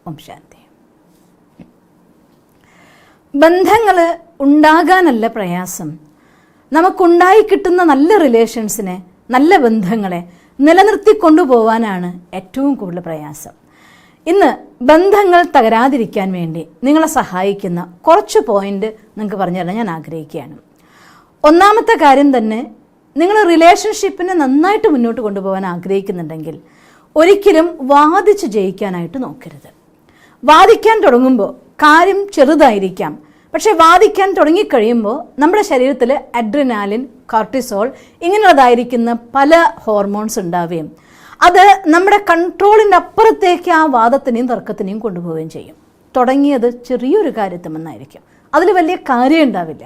ഓം ശാന്തി. ബന്ധങ്ങൾ ഉണ്ടാകാനല്ല പ്രയാസം, നമുക്കുണ്ടായി കിട്ടുന്ന നല്ല റിലേഷൻസിനെ, നല്ല ബന്ധങ്ങളെ നിലനിർത്തിക്കൊണ്ടുപോകാനാണ് ഏറ്റവും കൂടുതൽ പ്രയാസം. ഇന്ന് ബന്ധങ്ങൾ തകരാതിരിക്കാൻ വേണ്ടി നിങ്ങളെ സഹായിക്കുന്ന കുറച്ച് പോയിന്റ് നിങ്ങൾക്ക് പറഞ്ഞു തരാൻ ഞാൻ ആഗ്രഹിക്കുകയാണ്. ഒന്നാമത്തെ കാര്യം തന്നെ, നിങ്ങൾ റിലേഷൻഷിപ്പിനെ നന്നായിട്ട് മുന്നോട്ട് കൊണ്ടുപോകാൻ ആഗ്രഹിക്കുന്നുണ്ടെങ്കിൽ ഒരിക്കലും വാദിച്ച് ജയിക്കാനായിട്ട് നോക്കരുത്. വാദിക്കാൻ തുടങ്ങുമ്പോൾ കാര്യം ചെറുതായിരിക്കാം, പക്ഷെ വാദിക്കാൻ തുടങ്ങിക്കഴിയുമ്പോൾ നമ്മുടെ ശരീരത്തിൽ അഡ്രിനാലിൻ, കോർട്ടിസോൾ ഇങ്ങനെയുള്ളതായിരിക്കുന്ന പല ഹോർമോൺസ് ഉണ്ടാവുകയും അത് നമ്മുടെ കൺട്രോളിൻ്റെ അപ്പുറത്തേക്ക് ആ വാദത്തിനെയും തർക്കത്തിനെയും കൊണ്ടുപോവുകയും ചെയ്യും. തുടങ്ങിയത് ചെറിയൊരു കാര്യത്തുമെന്നായിരിക്കും, അതിൽ വലിയ കാര്യം ഉണ്ടാവില്ല.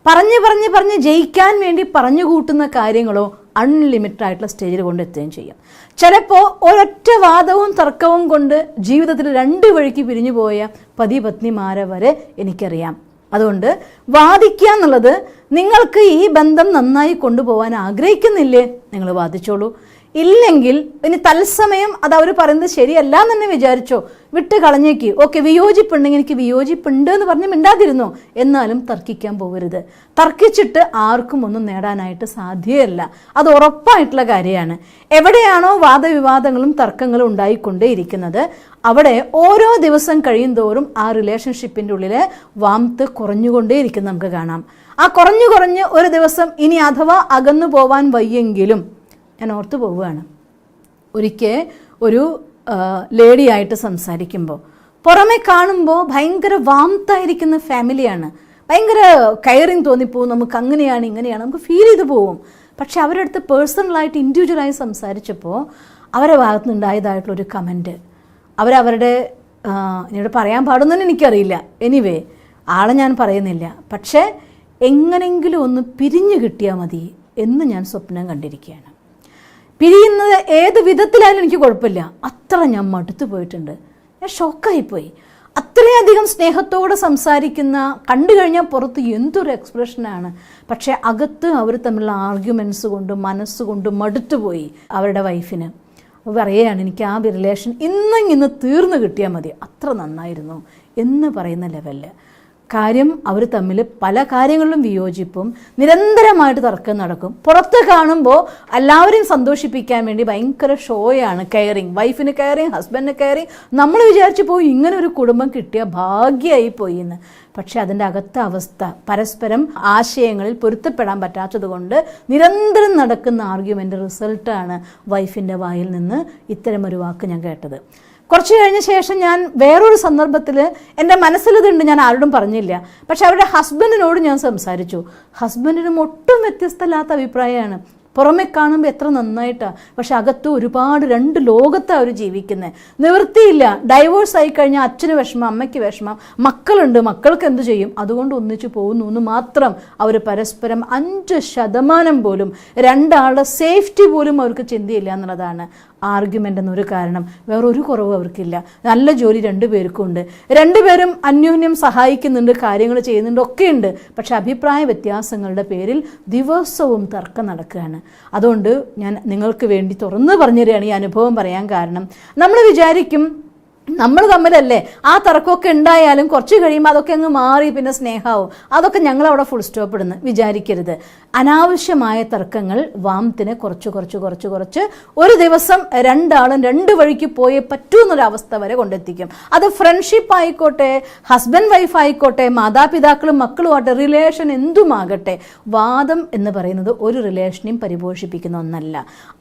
പറഞ്ഞ് ജയിക്കാൻ വേണ്ടി പറഞ്ഞു കൂട്ടുന്ന കാര്യങ്ങളോ അൺലിമിറ്റഡ് ആയിട്ടുള്ള സ്റ്റേജിൽ കൊണ്ടെത്തുകയും ചെയ്യും. ചിലപ്പോൾ ഒരൊറ്റ വാദവും തർക്കവും കൊണ്ട് ജീവിതത്തിൽ രണ്ട് വഴിക്ക് പിരിഞ്ഞു പോയ പതിപത്നിമാരെ വരെ എനിക്കറിയാം. അതുകൊണ്ട് വാദിക്കുക എന്നുള്ളത്, നിങ്ങൾക്ക് ഈ ബന്ധം നന്നായി കൊണ്ടുപോകാൻ ആഗ്രഹിക്കുന്നില്ലേ, നിങ്ങൾ വാദിച്ചോളൂ. ഇല്ലെങ്കിൽ ഇനി തത്സമയം അത് അവർ പറയുന്നത് ശരിയല്ല എന്ന് തന്നെ വിചാരിച്ചോ, വിട്ട് കളഞ്ഞേക്ക്. ഓക്കെ, വിയോജിപ്പുണ്ടെങ്കിൽ എനിക്ക് വിയോജിപ്പുണ്ട് എന്ന് പറഞ്ഞ് മിണ്ടാതിരുന്നോ, എന്നാലും തർക്കിക്കാൻ പോകരുത്. തർക്കിച്ചിട്ട് ആർക്കും ഒന്നും നേടാനായിട്ട് സാധ്യമല്ല, അത് ഉറപ്പായിട്ടുള്ള കാര്യമാണ്. എവിടെയാണോ വാദവിവാദങ്ങളും തർക്കങ്ങളും ഉണ്ടായിക്കൊണ്ടേയിരിക്കുന്നത് അവിടെ ഓരോ ദിവസം കഴിയും തോറും ആ റിലേഷൻഷിപ്പിൻ്റെ ഉള്ളിലെ വാംത്ത് കുറഞ്ഞുകൊണ്ടേയിരിക്കുന്നത് നമുക്ക് കാണാം. ആ കുറഞ്ഞ് ഒരു ദിവസം ഇനി അഥവാ അകന്നു പോവാൻ വയ്യെങ്കിലും, ഞാൻ ഓർത്തു പോവുകയാണ്, ഒരിക്കൽ ഒരു ലേഡിയായിട്ട് സംസാരിക്കുമ്പോൾ പുറമെ കാണുമ്പോൾ ഭയങ്കര വാംത്തായിരിക്കുന്ന ഫാമിലിയാണ്, ഭയങ്കര കെയറിങ് തോന്നിപ്പോവും, നമുക്ക് അങ്ങനെയാണ് ഇങ്ങനെയാണ് നമുക്ക് ഫീൽ ചെയ്ത് പോവും. പക്ഷെ അവരുടെ അടുത്ത് പേഴ്സണലായിട്ട് ഇൻഡിവിജ്വലായി സംസാരിച്ചപ്പോൾ അവരുടെ ഭാഗത്ത് നിന്നുണ്ടായതായിട്ടുള്ളൊരു കമൻറ്റ്, അവരവരുടെ എന്നോട് പറയാൻ പാടുന്നതെന്ന് എനിക്കറിയില്ല, എനിവേ ആളെ ഞാൻ പറയുന്നില്ല, പക്ഷേ എങ്ങനെങ്കിലും ഒന്ന് പിരിഞ്ഞു കിട്ടിയാൽ മതി എന്ന് ഞാൻ സ്വപ്നം കണ്ടിരിക്കുകയാണ്. പിരിയുന്നത് ഏത് വിധത്തിലായാലും എനിക്ക് കുഴപ്പമില്ല, അത്ര ഞാൻ മടുത്തു പോയിട്ടുണ്ട്. ഞാൻ ഷോക്കായിപ്പോയി. അത്രയധികം സ്നേഹത്തോടെ സംസാരിക്കുന്ന, കണ്ടു കഴിഞ്ഞാൽ പുറത്ത് എന്തൊരു എക്സ്പ്രഷനാണ്, പക്ഷേ അകത്ത് അവർ തമ്മിലുള്ള ആർഗ്യുമെൻറ്റ്സ് കൊണ്ട് മനസ്സുകൊണ്ട് മടുത്തുപോയി. അവരുടെ വൈഫിന് പറയുകയാണ്, എനിക്ക് ആ റിലേഷൻ ഇന്ന് തീർന്നു കിട്ടിയാൽ മതി, അത്ര നന്നായിരുന്നു എന്ന് പറയുന്ന ലെവലിൽ. കാര്യം അവർ തമ്മിൽ പല കാര്യങ്ങളിലും വിയോജിപ്പും, നിരന്തരമായിട്ട് തർക്കം നടക്കും. പുറത്ത് കാണുമ്പോൾ എല്ലാവരെയും സന്തോഷിപ്പിക്കാൻ വേണ്ടി ഭയങ്കര ഷോയാണ്, കെയറിങ്, വൈഫിന് കെയറിങ്, ഹസ്ബൻഡിന് കെയറിങ്. നമ്മൾ വിചാരിച്ചു പോയി ഇങ്ങനെ ഒരു കുടുംബം കിട്ടിയ ഭാഗ്യമായി പോയി എന്ന്. പക്ഷെ അതിൻ്റെ അകത്ത അവസ്ഥ പരസ്പരം ആശയങ്ങളിൽ പൊരുത്തപ്പെടാൻ പറ്റാത്തത് കൊണ്ട് നിരന്തരം നടക്കുന്ന ആർഗ്യുമെൻ്റ് റിസൾട്ടാണ് വൈഫിൻ്റെ വായിൽ നിന്ന് ഇത്തരമൊരു വാക്ക് ഞാൻ കേട്ടത്. കുറച്ച് കഴിഞ്ഞ ശേഷം ഞാൻ വേറൊരു സന്ദർഭത്തിൽ എൻ്റെ മനസ്സിലിതുണ്ട്, ഞാൻ ആരോടും പറഞ്ഞില്ല, പക്ഷെ അവരുടെ ഹസ്ബൻഡിനോട് ഞാൻ സംസാരിച്ചു. ഹസ്ബൻഡിനും ഒട്ടും വ്യത്യസ്തമല്ലാത്ത അഭിപ്രായമാണ്. പുറമെ കാണുമ്പോൾ എത്ര നന്നായിട്ടാണ്, പക്ഷെ അകത്ത് ഒരുപാട് രണ്ട് ലോകത്താണ് അവർ ജീവിക്കുന്നത്. നിവൃത്തിയില്ല, ഡൈവോഴ്സ് ആയി കഴിഞ്ഞാൽ അച്ഛന് വിഷമം, അമ്മയ്ക്ക് വിഷമം, മക്കളുണ്ട്, മക്കൾക്ക് എന്തു ചെയ്യും, അതുകൊണ്ട് ഒന്നിച്ചു പോകുന്നു എന്ന് മാത്രം. അവർ പരസ്പരം 5% പോലും, രണ്ടാളുടെ സേഫ്റ്റി പോലും അവർക്ക് ചിന്തയില്ല എന്നുള്ളതാണ് ആർഗ്യുമെൻ്റ് എന്നൊരു കാരണം. വേറൊരു കുറവും അവർക്കില്ല. നല്ല ജോലി രണ്ടുപേർക്കും ഉണ്ട്, രണ്ടുപേരും അന്യോന്യം സഹായിക്കുന്നുണ്ട്, കാര്യങ്ങൾ ചെയ്യുന്നുണ്ട്, ഒക്കെയുണ്ട്. പക്ഷെ അഭിപ്രായ വ്യത്യാസങ്ങളുടെ പേരിൽ ദിവസവും തർക്കം നടക്കുകയാണ്. അതുകൊണ്ട് ഞാൻ നിങ്ങൾക്ക് വേണ്ടി തുറന്നു പറഞ്ഞു തരികയാണ് ഈ അനുഭവം പറയാൻ കാരണം. നമ്മൾ വിചാരിക്കും നമ്മൾ തമ്മിലല്ലേ, ആ തർക്കമൊക്കെ ഉണ്ടായാലും കുറച്ച് കഴിയുമ്പോൾ അതൊക്കെ അങ്ങ് മാറി പിന്നെ സ്നേഹമാവും, അതൊക്കെ ഞങ്ങളവിടെ ഫുൾ സ്റ്റോപ്പ് ഇടുന്നു വിചാരിക്കരുത്. അനാവശ്യമായ തർക്കങ്ങൾ വാംത്തിനെ കുറച്ച് ഒരു ദിവസം രണ്ടാളും രണ്ട് വഴിക്ക് പോയേ പറ്റൂ എന്നൊരവസ്ഥ വരെ കൊണ്ടെത്തിക്കും. അത് ഫ്രണ്ട്ഷിപ്പ് ആയിക്കോട്ടെ, ഹസ്ബൻഡ് വൈഫ് ആയിക്കോട്ടെ, മാതാപിതാക്കളും മക്കളുമായിട്ട്, റിലേഷൻ എന്തുമാകട്ടെ, വാദം എന്ന് പറയുന്നത് ഒരു റിലേഷനെയും പരിപോഷിപ്പിക്കുന്ന ഒന്നല്ല.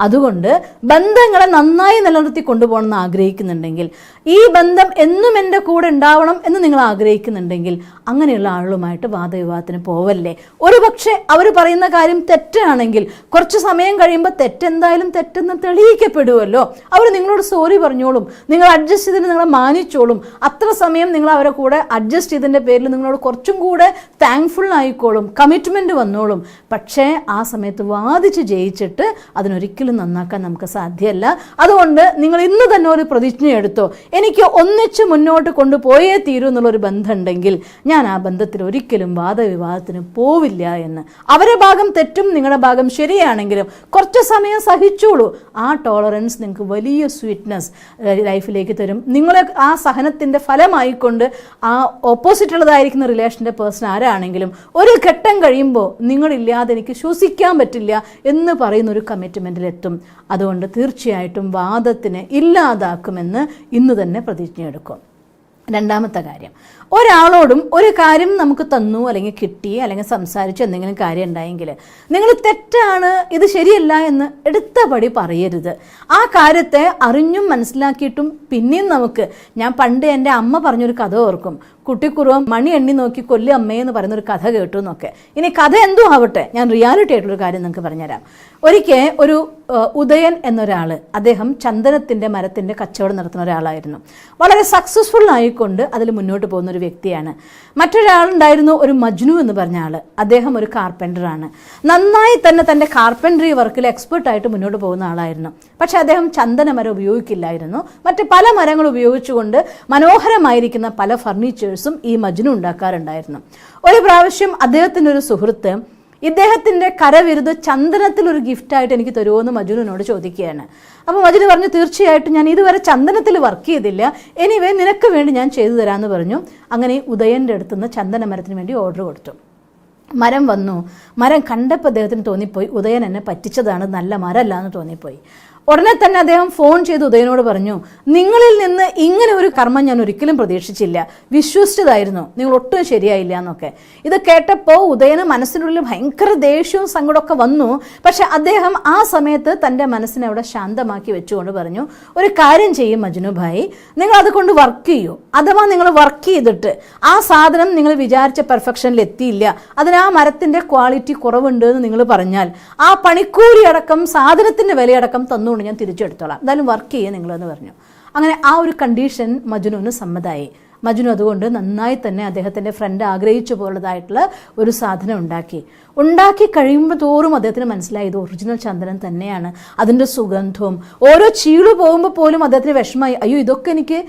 അതുകൊണ്ട് ബന്ധങ്ങളെ നന്നായി നിലനിർത്തി കൊണ്ടുപോകണമെന്ന് ആഗ്രഹിക്കുന്നുണ്ടെങ്കിൽ, ഈ ബന്ധം എന്നും എൻ്റെ കൂടെ ഉണ്ടാവണം എന്ന് നിങ്ങൾ ആഗ്രഹിക്കുന്നുണ്ടെങ്കിൽ, അങ്ങനെയുള്ള ആളുകളുമായിട്ട് വാദവിവാദത്തിന് പോവല്ലേ. ഒരു പക്ഷേ അവർ പറയുന്ന കാര്യം തെറ്റാണെങ്കിൽ കുറച്ച് സമയം കഴിയുമ്പോൾ തെറ്റെന്തായാലും തെറ്റെന്ന് തെളിയിക്കപ്പെടുമല്ലോ. അവർ നിങ്ങളോട് സോറി പറഞ്ഞോളും, നിങ്ങൾ അഡ്ജസ്റ്റ് ചെയ്തിട്ട് നിങ്ങളെ മാനിച്ചോളും. അത്ര സമയം നിങ്ങൾ അവരെ കൂടെ അഡ്ജസ്റ്റ് ചെയ്തതിൻ്റെ പേരിൽ നിങ്ങളോട് കുറച്ചും കൂടെ താങ്ക്ഫുൾ ആയിക്കോളും, കമ്മിറ്റ്മെൻറ്റ് വന്നോളും. പക്ഷേ ആ സമയത്ത് വാദിച്ച് ജയിച്ചിട്ട് അതിനൊരിക്കലും നന്നാക്കാൻ നമുക്ക് സാധ്യമല്ല. അതുകൊണ്ട് നിങ്ങൾ ഇന്ന് തന്നെ ഒരു പ്രതിജ്ഞ എടുത്തോ, എനിക്ക് എനിക്ക് ഒന്നിച്ച് മുന്നോട്ട് കൊണ്ടുപോയേ തീരൂ എന്നുള്ളൊരു ബന്ധമുണ്ടെങ്കിൽ ഞാൻ ആ ബന്ധത്തിൽ ഒരിക്കലും വാദവിവാദത്തിന് പോവില്ല എന്ന്. അവരുടെ ഭാഗം തെറ്റും നിങ്ങളുടെ ഭാഗം ശരിയാണെങ്കിലും കുറച്ച് സമയം സഹിച്ചോളൂ. ആ ടോളറൻസ് നിങ്ങൾക്ക് വലിയ സ്വീറ്റ്നെസ് ലൈഫിലേക്ക് തരും. നിങ്ങളെ ആ സഹനത്തിൻ്റെ ഫലമായിക്കൊണ്ട് ആ ഓപ്പോസിറ്റുള്ളതായിരിക്കുന്ന റിലേഷൻ്റെ പേഴ്സൺ ആരാണെങ്കിലും ഒരു ഘട്ടം കഴിയുമ്പോൾ നിങ്ങളില്ലാതെ എനിക്ക് ശ്വസിക്കാൻ പറ്റില്ല എന്ന് പറയുന്ന ഒരു കമ്മിറ്റ്മെൻറ്റിലെത്തും. അതുകൊണ്ട് തീർച്ചയായിട്ടും വാദത്തിന് ഇല്ലാതാക്കുമെന്ന് ഇന്ന് തന്നെ പ്രതിജ്ഞയെടുക്കും. രണ്ടാമത്തെ കാര്യം, ഒരാളോടും ഒരു കാര്യം നമുക്ക് തന്നു അല്ലെങ്കിൽ കിട്ടി അല്ലെങ്കിൽ സംസാരിച്ചു എന്തെങ്കിലും കാര്യം ഉണ്ടായെങ്കിൽ നിങ്ങൾ തെറ്റാണ് ഇത് ശരിയല്ല എന്ന് എടുത്ത പടി പറയരുത്. ആ കാര്യത്തെ അറിഞ്ഞും മനസ്സിലാക്കിയിട്ടും പിന്നെയും ഞാൻ പണ്ട് എൻ്റെ അമ്മ പറഞ്ഞൊരു കഥ ഓർക്കും. കുട്ടിക്കുറുവം മണി എണ്ണി നോക്കി കൊല്ലു അമ്മയെന്ന് പറയുന്നൊരു കഥ കേട്ടു എന്നൊക്കെ. ഇനി കഥ എന്തോ ആവട്ടെ, ഞാൻ റിയാലിറ്റി ആയിട്ടുള്ളൊരു കാര്യം നിങ്ങൾക്ക് പറഞ്ഞുതരാം. ഒരിക്കൽ ഒരു ഉദയൻ എന്നൊരാൾ, അദ്ദേഹം ചന്ദനത്തിൻ്റെ മരത്തിൻ്റെ കച്ചവടം നടത്തുന്ന ഒരാളായിരുന്നു. വളരെ സക്സസ്ഫുൾ ആയിക്കൊണ്ട് അതിൽ മുന്നോട്ട് പോകുന്ന ഒരു വ്യക്തിയാണ്. മറ്റൊരാളുണ്ടായിരുന്നു, ഒരു മജ്നു എന്ന് പറഞ്ഞ ആൾ. അദ്ദേഹം ഒരു കാർപ്പൻ്ററാണ്. നന്നായി തന്നെ തൻ്റെ കാർപ്പൻ്ററി വർക്കിൽ എക്സ്പേർട്ടായിട്ട് മുന്നോട്ട് പോകുന്ന ആളായിരുന്നു. പക്ഷേ അദ്ദേഹം ചന്ദനമരം ഉപയോഗിക്കില്ലായിരുന്നു. മറ്റ് പല മരങ്ങൾ ഉപയോഗിച്ചുകൊണ്ട് മനോഹരമായിരിക്കുന്ന പല ഫർണിച്ചേഴ്സും ഈ മജ്നു ഉണ്ടാക്കാറുണ്ടായിരുന്നു. ഒരു പ്രാവശ്യം അദ്ദേഹത്തിൻ്റെ ഒരു സുഹൃത്ത് ഇദ്ദേഹത്തിൻ്റെ കരവിരുത് ചന്ദനത്തിലൊരു ഗിഫ്റ്റായിട്ട് എനിക്ക് തരുമോ എന്ന് മജ്നുവിനോട് ചോദിക്കുകയാണ്. അപ്പോൾ മജ്നു പറഞ്ഞു, തീർച്ചയായിട്ടും, ഞാൻ ഇതുവരെ ചന്ദനത്തിൽ വർക്ക് ചെയ്തില്ല, എനിവേ നിനക്ക് വേണ്ടി ഞാൻ ചെയ്തു തരാമെന്ന് പറഞ്ഞു. അങ്ങനെ ഉദയൻ്റെ അടുത്തുനിന്ന് ചന്ദനമരത്തിന് വേണ്ടി ഓർഡർ കൊടുത്തു. മരം വന്നു. മരം കണ്ടപ്പോൾ അദ്ദേഹത്തിന് തോന്നിപ്പോയി ഉദയൻ എന്നെ പറ്റിച്ചതാണ്, നല്ല മരമല്ല എന്ന് തോന്നിപ്പോയി. ഉടനെ തന്നെ അദ്ദേഹം ഫോൺ ചെയ്ത് ഉദയനോട് പറഞ്ഞു, നിങ്ങളിൽ നിന്ന് ഇങ്ങനെ ഒരു കർമ്മം ഞാൻ ഒരിക്കലും പ്രതീക്ഷിച്ചില്ല, വിശ്വസിച്ചതായിരുന്നു, നിങ്ങൾ ഒട്ടും ശരിയായില്ല എന്നൊക്കെ. ഇത് കേട്ടപ്പോൾ ഉദയന് മനസ്സിനുള്ളിൽ ഭയങ്കര ദേഷ്യവും സങ്കടമൊക്കെ വന്നു. പക്ഷെ അദ്ദേഹം ആ സമയത്ത് തൻ്റെ മനസ്സിനെ അവിടെ ശാന്തമാക്കി വെച്ചുകൊണ്ട് പറഞ്ഞു, ഒരു കാര്യം ചെയ്യും മജ്നു ഭായി, നിങ്ങൾ അതുകൊണ്ട് വർക്ക് ചെയ്യൂ. അഥവാ നിങ്ങൾ വർക്ക് ചെയ്തിട്ട് ആ സാധനം നിങ്ങൾ വിചാരിച്ച പെർഫെക്ഷനിൽ എത്തിയില്ല, അതിന് ആ മരത്തിൻ്റെ ക്വാളിറ്റി കുറവുണ്ട് എന്ന് നിങ്ങൾ പറഞ്ഞാൽ ആ പണിക്കൂലി അടക്കം സാധനത്തിൻ്റെ വിലയടക്കം തന്നു ഞാൻ തിരിച്ചെടുത്തോളാം, എന്തായാലും വർക്ക് ചെയ്യുക നിങ്ങളെന്ന് പറഞ്ഞു. അങ്ങനെ ആ ഒരു കണ്ടീഷൻ മജ്നുവിന് സമ്മതമായി. മജ്നു അതുകൊണ്ട് നന്നായി തന്നെ അദ്ദേഹത്തിൻ്റെ ഫ്രണ്ട് ആഗ്രഹിച്ചു പോലുള്ളതായിട്ടുള്ള ഒരു സാധനം ഉണ്ടാക്കി കഴിയുമ്പോൾ തോറും അദ്ദേഹത്തിന് മനസ്സിലായി ഇത് ഒറിജിനൽ ചന്ദനം തന്നെയാണ്. അതിൻ്റെ സുഗന്ധവും ഓരോ ചീള് പോകുമ്പോൾ പോലും അദ്ദേഹത്തിന് വിഷമമായി, അയ്യോ ഇതൊക്കെ എനിക്ക്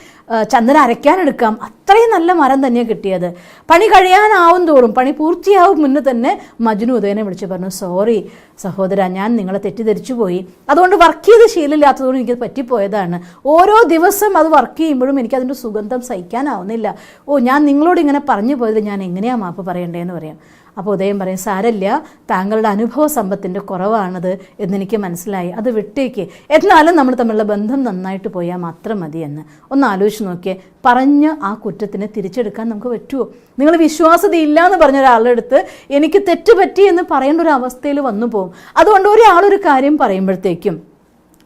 ചന്ദനം അരയ്ക്കാനെടുക്കാം, അത്രയും നല്ല മരം തന്നെയാണ് കിട്ടിയത്. പണി കഴിയാനാവും തോറും, പണി പൂർത്തിയാവും മുന്നേ തന്നെ മജ്നു ഉദയനെ വിളിച്ച് പറഞ്ഞു, സോറി സഹോദര, ഞാൻ നിങ്ങളെ തെറ്റിദ്ധരിച്ചു പോയി, അതുകൊണ്ട് വർക്ക് ചെയ്ത് ശീലമില്ലാത്തതുകൊണ്ട് എനിക്ക് പറ്റിപ്പോയതാണ്. ഓരോ ദിവസം അത് വർക്ക് ചെയ്യുമ്പോഴും എനിക്കതിൻ്റെ സുഗന്ധം സഹിക്കാനാവുന്നില്ല. ഞാൻ നിങ്ങളോട് ഇങ്ങനെ പറഞ്ഞു പോയത് ഞാൻ എങ്ങനെയാണ് മാപ്പ് പറയണ്ടേന്ന് പറയാം. അപ്പോൾ ഉദയം പറയും, സാരമില്ല, താങ്കളുടെ അനുഭവ സമ്പത്തിൻ്റെ കുറവാണത് എന്നെനിക്ക് മനസ്സിലായി, അത് വിട്ടേക്ക്, എന്നാലും നമ്മൾ തമ്മിലുള്ള ബന്ധം നന്നായിട്ട് പോയാൽ മാത്രം മതി എന്ന്. ഒന്ന് ആലോചിച്ച് നോക്കിയേ, പറഞ്ഞ് ആ കുറ്റത്തിനെ തിരിച്ചെടുക്കാൻ നമുക്ക് പറ്റുമോ? നിങ്ങൾ വിശ്വാസ്യതയില്ല എന്ന് പറഞ്ഞ ഒരാളുടെ അടുത്ത് എനിക്ക് തെറ്റുപറ്റി എന്ന് പറയേണ്ട ഒരു അവസ്ഥയിൽ വന്നു പോകും. അതുകൊണ്ട് ഒരാളൊരു കാര്യം പറയുമ്പോഴത്തേക്കും,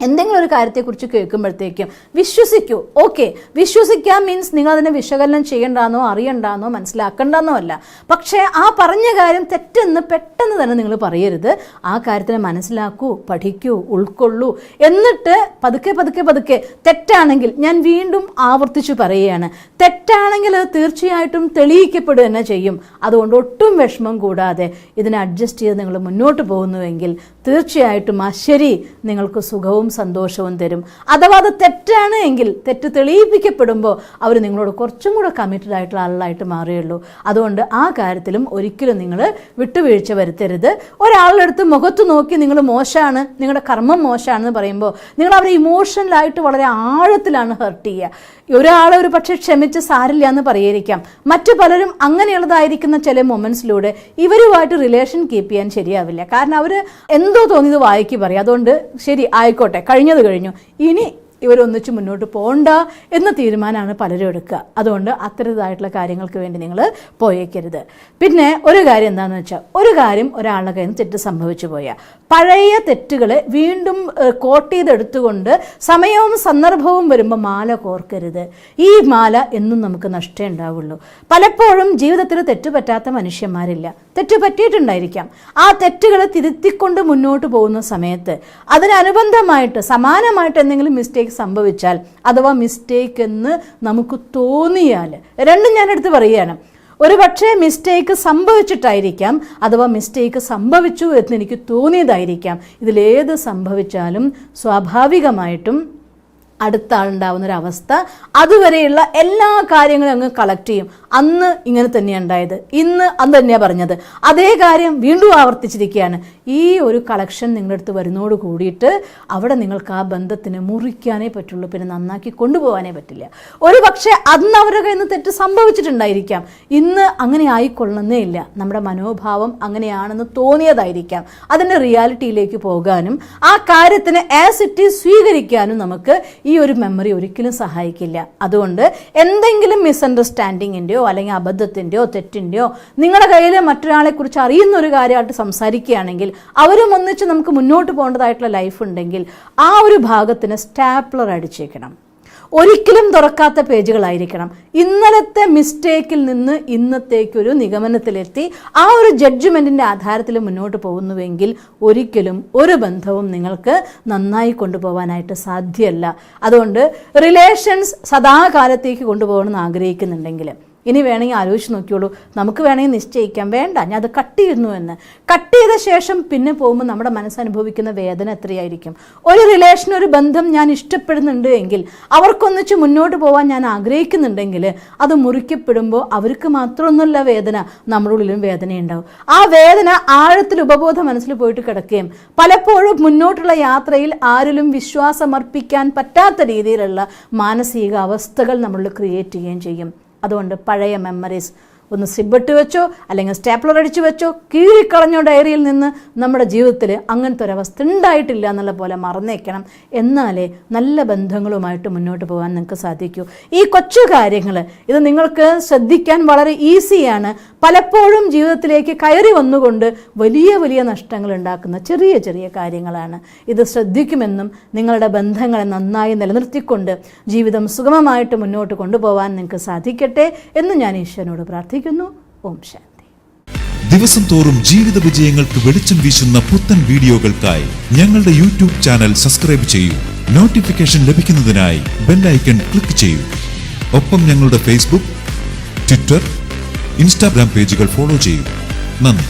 എന്തെങ്കിലും ഒരു കാര്യത്തെക്കുറിച്ച് കേൾക്കുമ്പോഴത്തേക്കും വിശ്വസിക്കൂ. ഓക്കെ, വിശ്വസിക്കാൻ മീൻസ് നിങ്ങൾ അതിനെ വിശകലനം ചെയ്യണ്ടെന്നോ അറിയണ്ടെന്നോ മനസ്സിലാക്കണ്ടെന്നോ അല്ല. പക്ഷേ ആ പറഞ്ഞ കാര്യം തെറ്റെന്ന് പെട്ടെന്ന് തന്നെ നിങ്ങൾ പറയരുത്. ആ കാര്യത്തിനെ മനസ്സിലാക്കൂ, പഠിക്കൂ, ഉൾക്കൊള്ളൂ. എന്നിട്ട് പതുക്കെ പതുക്കെ പതുക്കെ തെറ്റാണെങ്കിൽ, ഞാൻ വീണ്ടും ആവർത്തിച്ചു പറയുകയാണ്, തെറ്റാണെങ്കിൽ അത് തീർച്ചയായിട്ടും തെളിയിക്കപ്പെടുക തന്നെ ചെയ്യും. അതുകൊണ്ട് ഒട്ടും വിഷമം കൂടാതെ ഇതിനെ അഡ്ജസ്റ്റ് ചെയ്ത് നിങ്ങൾ മുന്നോട്ട് പോകുന്നുവെങ്കിൽ തീർച്ചയായിട്ടും ആ ശരി നിങ്ങൾക്ക് സുഖവും സന്തോഷവും തരും. അഥവാ അത് തെറ്റാണ് എങ്കിൽ തെറ്റ് തെളിയിപ്പിക്കപ്പെടുമ്പോൾ അവർ നിങ്ങളോട് കുറച്ചും കൂടെ കമ്മിറ്റഡ് ആയിട്ടുള്ള ആളായിട്ട് മാറുകയുള്ളൂ. അതുകൊണ്ട് ആ കാര്യത്തിലും ഒരിക്കലും നിങ്ങൾ വിട്ടുവീഴ്ച വരുത്തരുത്. ഒരാളുടെ അടുത്ത് മുഖത്ത് നോക്കി നിങ്ങൾ മോശമാണ്, നിങ്ങളുടെ കർമ്മം മോശമാണെന്ന് പറയുമ്പോൾ നിങ്ങൾ അവരെ ഇമോഷണലായിട്ട് വളരെ ആഴത്തിലാണ് ഹർട്ട് ചെയ്യുക. ഒരാളെ ഒരു പക്ഷേ ക്ഷമിച്ച് സാരില്ല എന്ന് പറയായിരിക്കാം. മറ്റു പലരും അങ്ങനെയുള്ളതായിരിക്കുന്ന ചില മൊമെൻറ്റ്സിലൂടെ ഇവരുമായിട്ട് റിലേഷൻ കീപ്പ് ചെയ്യാൻ ശരിയാവില്ല. കാരണം അവർ എന്തോ തോന്നിയത് വായിക്ക് പറയും. അതുകൊണ്ട് ശരി ആയിക്കോട്ടെ, കഴിഞ്ഞത് കഴിഞ്ഞു, ഇനി ഇവരൊന്നിച്ച് മുന്നോട്ട് പോകണ്ട എന്ന തീരുമാനമാണ് പലരും എടുക്കുക. അതുകൊണ്ട് അത്തരത്തിലായിട്ടുള്ള കാര്യങ്ങൾക്ക് വേണ്ടി നിങ്ങൾ പോയേക്കരുത്. പിന്നെ ഒരു കാര്യം എന്താണെന്ന് വെച്ചാൽ, ഒരു കാര്യം ഒരാളുടെ കയ്യിൽ നിന്ന് തെറ്റ് സംഭവിച്ചു പോയാൽ പഴയ തെറ്റുകളെ വീണ്ടും കോട്ട് ചെയ്തെടുത്തുകൊണ്ട് സമയവും സന്ദർഭവും വരുമ്പോൾ മാല കോർക്കരുത്. ഈ മാല എന്നും നമുക്ക് നഷ്ടമേ ഉണ്ടാവുള്ളൂ. പലപ്പോഴും ജീവിതത്തിൽ തെറ്റുപറ്റാത്ത മനുഷ്യന്മാരില്ല. തെറ്റ് പറ്റിയിട്ടുണ്ടായിരിക്കാം. ആ തെറ്റുകളെ തിരുത്തിക്കൊണ്ട് മുന്നോട്ട് പോകുന്ന സമയത്ത് അതിനനുബന്ധമായിട്ട് സമാനമായിട്ട് എന്തെങ്കിലും മിസ്റ്റേക്ക് സംഭവിച്ചാൽ, അഥവാ മിസ്റ്റേക്ക് എന്ന് നമുക്ക് തോന്നിയാൽ, രണ്ടും ഞാൻ എടുത്ത് പറയുകയാണ്. ഒരു പക്ഷേ മിസ്റ്റേക്ക് സംഭവിച്ചിട്ടായിരിക്കാം, അഥവാ മിസ്റ്റേക്ക് സംഭവിച്ചു എന്ന് എനിക്ക് തോന്നിയതായിരിക്കാം. ഇതിലേത് സംഭവിച്ചാലും സ്വാഭാവികമായിട്ടും അടുത്ത ആളുണ്ടാവുന്ന ഒരു അവസ്ഥ. അതുവരെയുള്ള എല്ലാ കാര്യങ്ങളും അങ്ങ് കളക്ട് ചെയ്യും. അന്ന് ഇങ്ങനെ തന്നെയാണ് ഉണ്ടായത്, ഇന്ന് അന്ന് തന്നെയാണ് പറഞ്ഞത്, അതേ കാര്യം വീണ്ടും ആവർത്തിച്ചിരിക്കുകയാണ്. ഈ ഒരു കളക്ഷൻ നിങ്ങളുടെ അടുത്ത് വരുന്നതോട് കൂടിയിട്ട് അവിടെ നിങ്ങൾക്ക് ആ ബന്ധത്തിന് മുറിക്കാനേ പറ്റുള്ളൂ, പിന്നെ നന്നാക്കി കൊണ്ടുപോകാനേ പറ്റില്ല. ഒരു പക്ഷേ അന്ന് അവരുടെ കയ്യിൽ നിന്ന് തെറ്റ് സംഭവിച്ചിട്ടുണ്ടായിരിക്കാം, ഇന്ന് അങ്ങനെ ആയിക്കൊള്ളുന്നേ ഇല്ല. നമ്മുടെ മനോഭാവം അങ്ങനെയാണെന്ന് തോന്നിയതായിരിക്കാം. അതിൻ്റെ റിയാലിറ്റിയിലേക്ക് പോകാനും ആ കാര്യത്തിന് ആസ് ഇറ്റ് ഈസ് സ്വീകരിക്കാനും നമുക്ക് ഈ ഒരു മെമ്മറി ഒരിക്കലും സഹായിക്കില്ല. അതുകൊണ്ട് എന്തെങ്കിലും മിസ്അണ്ടർസ്റ്റാൻഡിങ്ങിൻ്റെയോ അല്ലെങ്കിൽ അബദ്ധത്തിൻ്റെയോ തെറ്റിൻ്റെയോ നിങ്ങളുടെ കയ്യിൽ മറ്റൊരാളെ കുറിച്ച് അറിയുന്ന ഒരു കാര്യമായിട്ട് സംസാരിക്കുകയാണെങ്കിൽ, അവരും ഒന്നിച്ച് നമുക്ക് മുന്നോട്ട് പോകേണ്ടതായിട്ടുള്ള ലൈഫ് ഉണ്ടെങ്കിൽ ആ ഒരു ഭാഗത്തിന് സ്റ്റാപ്ലർ അടിച്ചേക്കണം. ഒരിക്കലും തുറക്കാത്ത പേജുകളായിരിക്കണം. ഇന്നലത്തെ മിസ്റ്റേക്കിൽ നിന്ന് ഇന്നത്തേക്കൊരു നിഗമനത്തിലെത്തി ആ ഒരു ജഡ്ജ്മെൻറ്റിൻ്റെ ആധാരത്തിൽ മുന്നോട്ട് പോകുന്നുവെങ്കിൽ ഒരിക്കലും ഒരു ബന്ധവും നിങ്ങൾക്ക് നന്നായി കൊണ്ടുപോകാനായിട്ട് സാധ്യമല്ല. അതുകൊണ്ട് റിലേഷൻസ് സദാകാലത്തേക്ക് കൊണ്ടുപോകണമെന്ന് ആഗ്രഹിക്കുന്നുണ്ടെങ്കിൽ ഇനി വേണമെങ്കിൽ ആലോചിച്ച് നോക്കിയോളൂ. നമുക്ക് വേണമെങ്കിൽ നിശ്ചയിക്കാം, വേണ്ട ഞാൻ അത് കട്ട് ചെയ്യുന്നു എന്ന്. കട്ട് ചെയ്ത ശേഷം പിന്നെ പോകുമ്പോൾ നമ്മുടെ മനസ്സനുഭവിക്കുന്ന വേദന എത്രയായിരിക്കും. ഒരു റിലേഷൻ, ഒരു ബന്ധം ഞാൻ ഇഷ്ടപ്പെടുന്നുണ്ട് എങ്കിൽ, അവർക്കൊന്നിച്ച് മുന്നോട്ട് പോകാൻ ഞാൻ ആഗ്രഹിക്കുന്നുണ്ടെങ്കിൽ, അത് മുറിക്കപ്പെടുമ്പോൾ അവർക്ക് മാത്രമൊന്നുമല്ല വേദന, നമ്മുടെ ഉള്ളിലും വേദനയുണ്ടാവും. ആ വേദന ആഴത്തിൽ ഉപബോധ മനസ്സിൽ പോയിട്ട് കിടക്കുകയും പലപ്പോഴും മുന്നോട്ടുള്ള യാത്രയിൽ ആരിലും വിശ്വാസമർപ്പിക്കാൻ പറ്റാത്ത രീതിയിലുള്ള മാനസിക അവസ്ഥകൾ നമ്മളിൽ ക്രിയേറ്റ് ചെയ്യുകയും ചെയ്യും. അതുകൊണ്ട് പഴയ മെമ്മറീസ് ഒന്ന് സിബിട്ട് വെച്ചോ അല്ലെങ്കിൽ സ്റ്റാപ്ലർ അടിച്ചു വെച്ചോ, കീറിക്കളഞ്ഞോ ഡയറിയിൽ നിന്ന്. നമ്മുടെ ജീവിതത്തിൽ അങ്ങനത്തെ ഒരവസ്ഥ ഉണ്ടായിട്ടില്ല എന്നുള്ള പോലെ മറന്നേക്കണം. എന്നാലേ നല്ല ബന്ധങ്ങളുമായിട്ട് മുന്നോട്ട് പോകാൻ നിങ്ങൾക്ക് സാധിക്കൂ. ഈ കൊച്ചു കാര്യങ്ങൾ ഇത് നിങ്ങൾക്ക് ശ്രദ്ധിക്കാൻ വളരെ ഈസിയാണ്. പലപ്പോഴും ജീവിതത്തിലേക്ക് കയറി വന്നുകൊണ്ട് വലിയ വലിയ നഷ്ടങ്ങൾ ഉണ്ടാക്കുന്ന ചെറിയ ചെറിയ കാര്യങ്ങളാണ്. ഇത് ശ്രദ്ധിക്കുമെന്നും നിങ്ങളുടെ ബന്ധങ്ങളെ നന്നായി നിലനിർത്തിക്കൊണ്ട് ജീവിതം സുഗമമായിട്ട് മുന്നോട്ട് കൊണ്ടുപോകാൻ നിങ്ങൾക്ക് സാധിക്കട്ടെ എന്ന് ഞാൻ ഈശ്വരനോട് പ്രാർത്ഥിക്കുന്നു. ഓം ശാന്തി. ദിവസം തോറും ജീവിത വിജയങ്ങൾക്ക് വെളിച്ചം വീശുന്ന പുത്തൻ വീഡിയോകൾക്കായി ഞങ്ങളുടെ യൂട്യൂബ് ചാനൽ സബ്സ്ക്രൈബ് ചെയ്യൂ. നോട്ടിഫിക്കേഷൻ ലഭിക്കുന്നതിനായി ബെൽ ഐക്കൺ ക്ലിക്ക് ചെയ്യൂ. ഒപ്പം ഞങ്ങളുടെ ഫേസ്ബുക്ക്, ട്വിറ്റർ, ഇൻസ്റ്റാഗ്രാം പേജുകൾ ഫോളോ ചെയ്യൂ. നന്ദി.